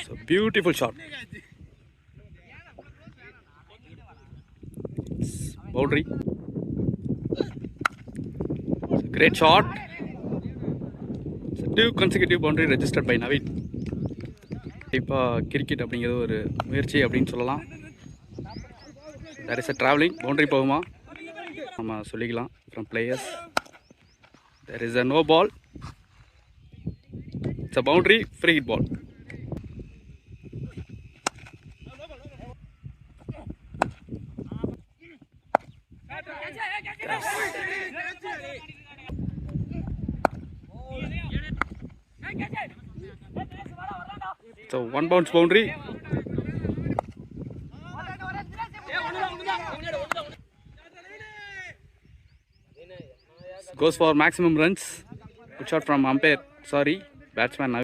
So beautiful shot. Boundary. Great shot. So 2 consecutive boundary registered by Naveen. கண்டிப்பாக cricket அப்படிங்கிறது ஒரு முயற்சி அப்படின்னு சொல்லலாம். There is a traveling boundary போகுமா நம்ம சொல்லிக்கலாம் from players. There is a no ball. It's a boundary, free hit ball. So 1 bounce boundary. Goes for maximum runs. Good shot from umpire. Sorry, batsman.